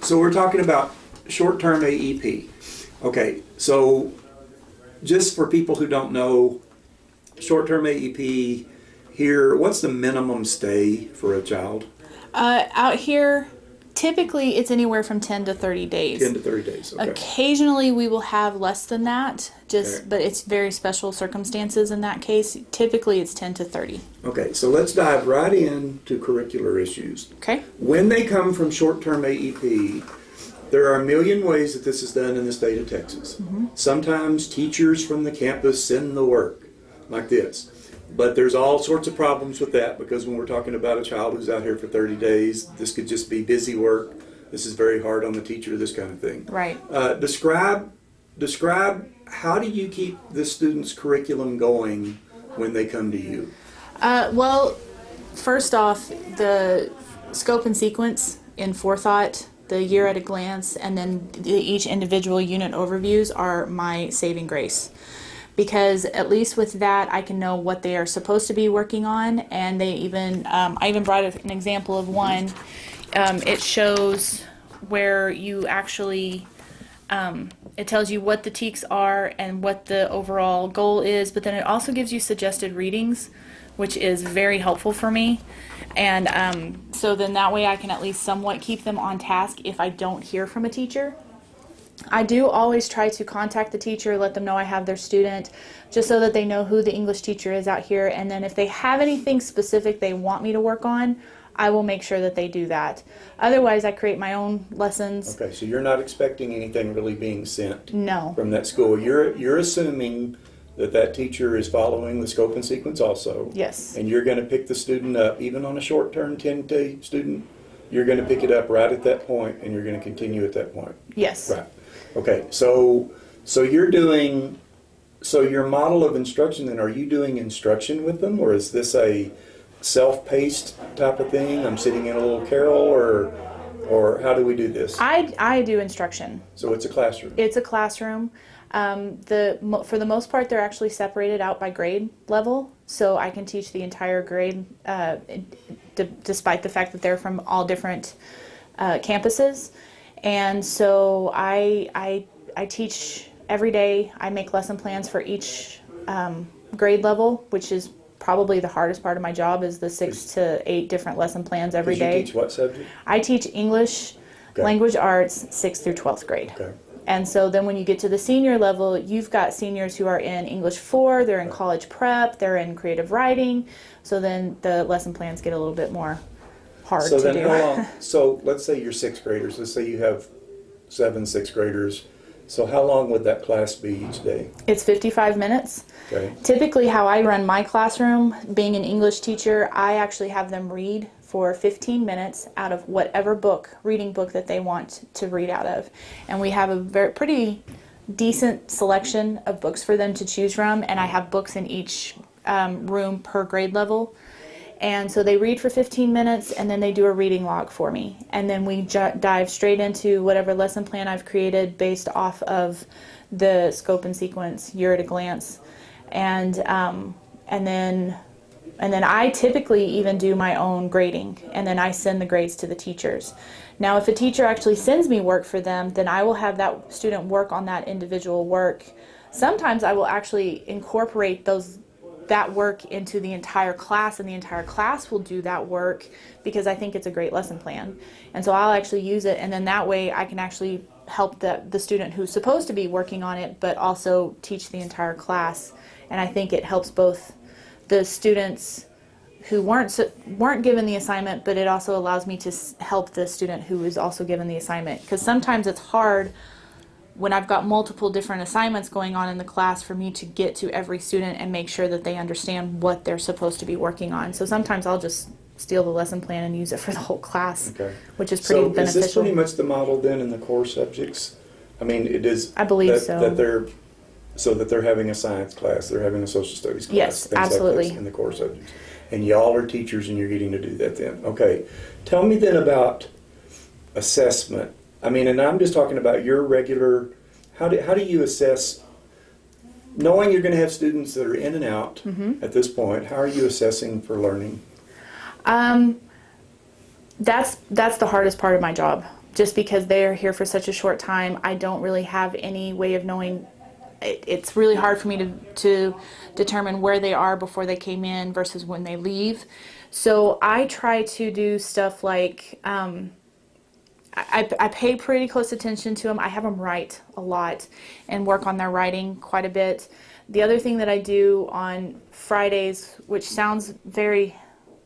So we're talking about short-term AEP. Okay, so just for people who don't know, short-term AEP here, what's the minimum stay for a child? Out here, typically it's anywhere from 10 to 30 days. 10 to 30 days, okay. Occasionally we will have less than that, Okay. but it's very special circumstances in that case. Typically it's 10 to 30. Okay, so let's dive right into curricular issues. Okay? When they come from short-term AEP, there are a million ways that this is done in the state of Texas. Sometimes teachers from the campus send the work like this. But there's all sorts of problems with that because when we're talking about a child who's out here for 30 days, this could just be busy work. This is very hard on the teacher, this kind of thing. Right. Describe how do you keep the student's curriculum going when they come to you? Well, first off, the scope and sequence in forethought, the year at a glance, and then each individual unit overviews are my saving grace. Because at least with that, I can know what they are supposed to be working on, and they even I even brought an example of one. It shows where you actually it tells you what the TEKS are and what the overall goal is, but then it also gives you suggested readings, which is very helpful for me. And so then that way I can at least somewhat keep them on task if I don't hear from a teacher. I do always try to contact the teacher, let them know I have their student, just so that they know who the English teacher is out here. And then if they have anything specific they want me to work on, I will make sure that they do that. Otherwise, I create my own lessons. Okay, so you're not expecting anything really being sent No. from that school. You're assuming that teacher is following the scope and sequence also. Yes. And you're going to pick the student up, even on a short-term 10-day student, you're going to pick it up right at that point, and you're going to continue at that point. Yes. Right. Okay, so your model of instruction then, are you doing instruction with them, or is this a self-paced type of thing? I'm sitting in a little carrel, or how do we do this? I do instruction. So it's a classroom. It's a classroom. For the most part, they're actually separated out by grade level, so I can teach the entire grade, despite the fact that they're from all different campuses. And so I teach every day. I make lesson plans for each grade level, which is probably the hardest part of my job, is the 6 to 8 different lesson plans every day. You teach what subject? I teach English, Okay. language arts, 6th through 12th grade. Okay. And so then when you get to the senior level, you've got seniors who are in English 4, they're in college prep, they're in creative writing. So then the lesson plans get a little bit more hard So to then do. how long, so let's say you're 6th graders. Let's say you have 7 6th graders. So how long would that class be each day? It's 55 minutes. Okay. Typically how I run my classroom, being an English teacher, I actually have them read for 15 minutes out of whatever reading book that they want to read out of. And we have a pretty decent selection of books for them to choose from, and I have books in each room per grade level. And so they read for 15 minutes, and then they do a reading log for me. And then we dive straight into whatever lesson plan I've created based off of the scope and sequence, year at a glance. And then I typically even do my own grading, and then I send the grades to the teachers. Now, if a teacher actually sends me work for them, then I will have that student work on that individual work. Sometimes I will actually incorporate that work into the entire class, and the entire class will do that work because I think it's a great lesson plan. And so I'll actually use it, and then that way I can actually help the student who's supposed to be working on it, but also teach the entire class. And I think it helps both the students who weren't given the assignment, but it also allows me to help the student who is also given the assignment. Because sometimes it's hard when I've got multiple different assignments going on in the class for me to get to every student and make sure that they understand what they're supposed to be working on. So sometimes I'll just steal the lesson plan and use it for the whole class, Okay. which is pretty beneficial. So is this pretty much the model then in the core subjects? I mean, it is. I believe that, so. That they're having a science class, they're having a social studies class. Yes, things absolutely. Like this in the core subjects. And y'all are teachers and you're getting to do that then. Okay. Tell me then about assessment. I mean, and I'm just talking about your regular, how do you assess, knowing you're going to have students that are in and out at this point, how are you assessing for learning? That's the hardest part of my job, just because they are here for such a short time, I don't really have any way of knowing. It's really hard for me to determine where they are before they came in versus when they leave. So I try to do stuff like, I pay pretty close attention to them. I have them write a lot and work on their writing quite a bit. The other thing that I do on Fridays, which sounds very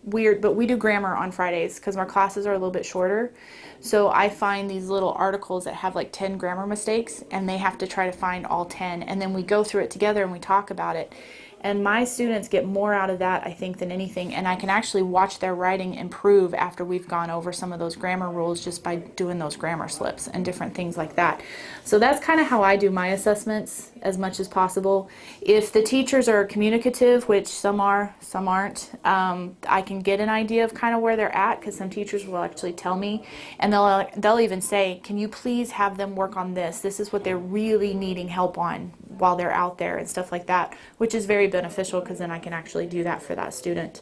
weird, but we do grammar on Fridays because our classes are a little bit shorter. So I find these little articles that have like 10 grammar mistakes, and they have to try to find all 10, and then we go through it together and we talk about it. And my students get more out of that, I think, than anything. And I can actually watch their writing improve after we've gone over some of those grammar rules just by doing those grammar slips and different things like that. So that's kind of how I do my assessments as much as possible. If the teachers are communicative, which some are, some aren't, I can get an idea of kind of where they're at, because some teachers will actually tell me, and they'll even say, can you please have them work on this? This is what they're really needing help on while they're out there and stuff like that, which is very beneficial because then I can actually do that for that student.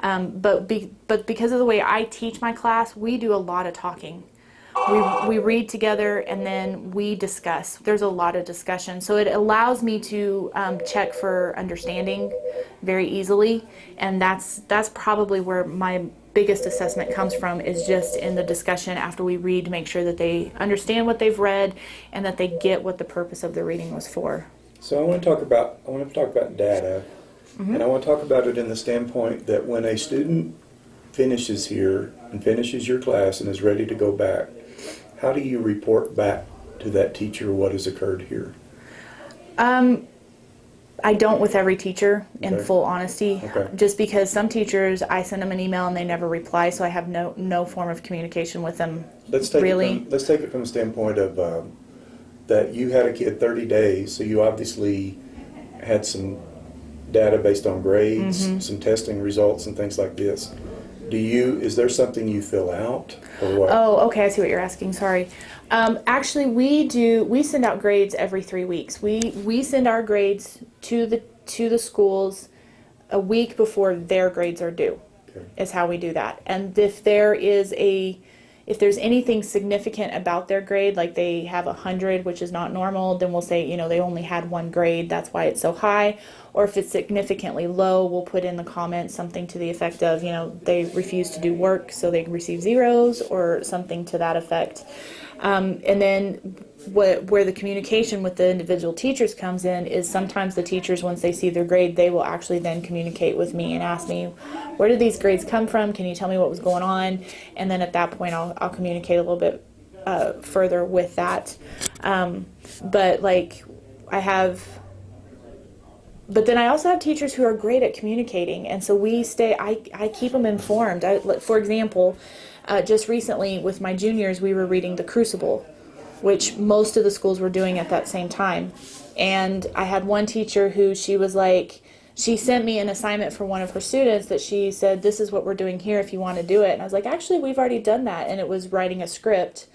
But because of the way I teach my class, we do a lot of talking. We read together and then we discuss. There's a lot of discussion. So it allows me to check for understanding very easily. And that's probably where my biggest assessment comes from, is just in the discussion after we read, to make sure that they understand what they've read and that they get what the purpose of the reading was for. So I want to talk about data, and I want to talk about it in the standpoint that when a student finishes here and finishes your class and is ready to go back, how do you report back to that teacher what has occurred here? I don't with every teacher, in Okay. full honesty, Okay. just because some teachers, I send them an email and they never reply, so I have no form of communication with them. Let's take Really? let's take it from the standpoint of that you had a kid 30 days, so you obviously had some data based on grades, some testing results, and things like this. Is there something you fill out, or what? Oh, okay, I see what you're asking, sorry. Actually, we send out grades every 3 weeks. We send our grades to the schools a week before their grades are due, Okay. is how we do that. And if there's anything significant about their grade, like they have 100, which is not normal, then we'll say, they only had one grade, that's why it's so high. Or if it's significantly low, we'll put in the comments something to the effect of, they refuse to do work, so they receive zeros, or something to that effect. And then where the communication with the individual teachers comes in is sometimes the teachers, once they see their grade, they will actually then communicate with me and ask me, where did these grades come from? Can you tell me what was going on? And then at that point, I'll communicate a little bit further with that. But then I also have teachers who are great at communicating, and so I keep them informed. For example, just recently with my juniors, we were reading The Crucible, which most of the schools were doing at that same time. And I had one teacher who she sent me an assignment for one of her students that she said, this is what we're doing here if you want to do it. And I was like, actually, we've already done that. And it was writing a script,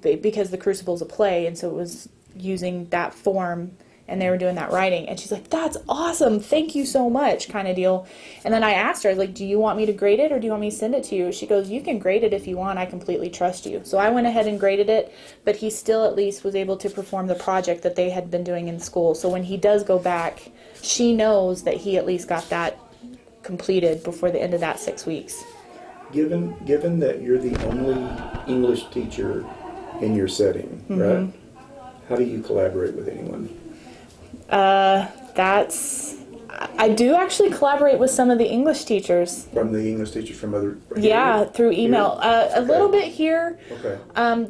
because The Crucible's a play, and so it was using that form, and they were doing that writing. And she's like, that's awesome, thank you so much, kind of deal. And then I asked her, I was like, do you want me to grade it, or do you want me to send it to you? She goes, you can grade it if you want, I completely trust you. So I went ahead and graded it, but he still at least was able to perform the project that they had been doing in school. So when he does go back, she knows that he at least got that completed before the end of that 6 weeks. Given that you're the only English teacher in your setting, right? How do you collaborate with anyone? I do actually collaborate with some of the English teachers. From the English teachers from other... Yeah, through email. A little bit here. Okay.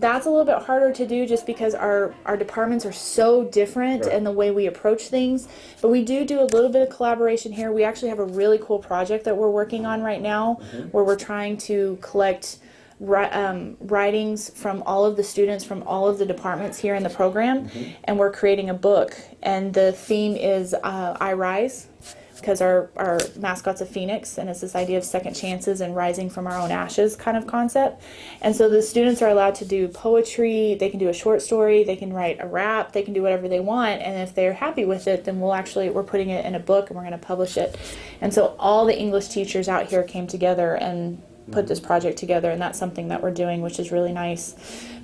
That's a little bit harder to do just because our departments are so different Right. and the way we approach things. But we do a little bit of collaboration here. We actually have a really cool project that we're working on right now, where we're trying to collect writings from all of the students from all of the departments here in the program, and we're creating a book. And the theme is I Rise, because our mascot's a phoenix, and it's this idea of second chances and rising from our own ashes kind of concept. And so the students are allowed to do poetry, they can do a short story, they can write a rap, they can do whatever they want, and if they're happy with it, then we're putting it in a book and we're going to publish it. And so all the English teachers out here came together, and put this project together, and that's something that we're doing, which is really nice.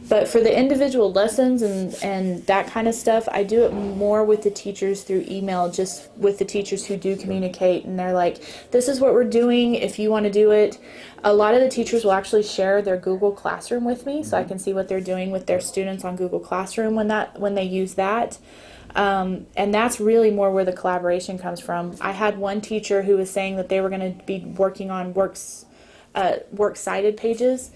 But for the individual lessons and that kind of stuff, I do it more with the teachers through email, just with the teachers who do communicate, and they're like, this is what we're doing, if you want to do it. A lot of the teachers will actually share their Google Classroom with me, so I can see what they're doing with their students on Google Classroom when they use that. And that's really more where the collaboration comes from. I had one teacher who was saying that they were going to be working on works cited pages,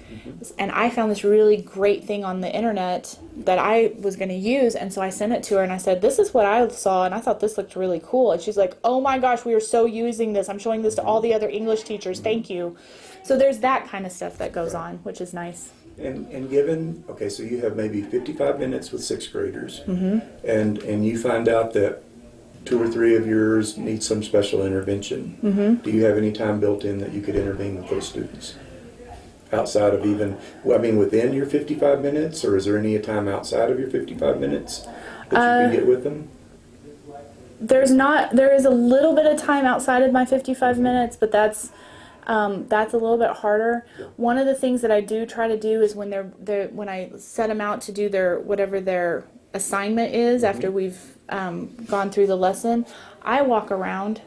and I found this really great thing on the internet that I was going to use, and so I sent it to her and I said, this is what I saw and I thought this looked really cool, and she's like, oh my gosh, we are so using this, I'm showing this to all the other English teachers, thank you. So there's that kind of stuff that goes on, which is nice. And given, okay, so you have maybe 55 minutes with sixth graders, and you find out that 2 or 3 of yours need some special intervention. Do you have any time built in that you could intervene with those students? Outside of even, well, I mean, within your 55 minutes, or is there any time outside of your 55 minutes that you can get with them? There is a little bit of time outside of my 55 minutes, but that's a little bit harder. One of the things that I do try to do is when when I set them out to do whatever their assignment is after we've gone through the lesson, I walk around,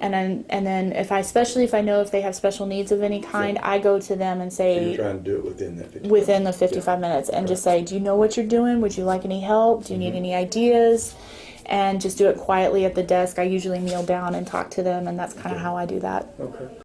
and then especially if I know if they have special needs of any kind, I go to them and say, So you're trying to do it within that 55 minutes, and just say, do you know what you're doing? Would you like any help? Do you need any ideas? And just do it quietly at the desk. I usually kneel down and talk to them, and that's kind of how I do that. Okay.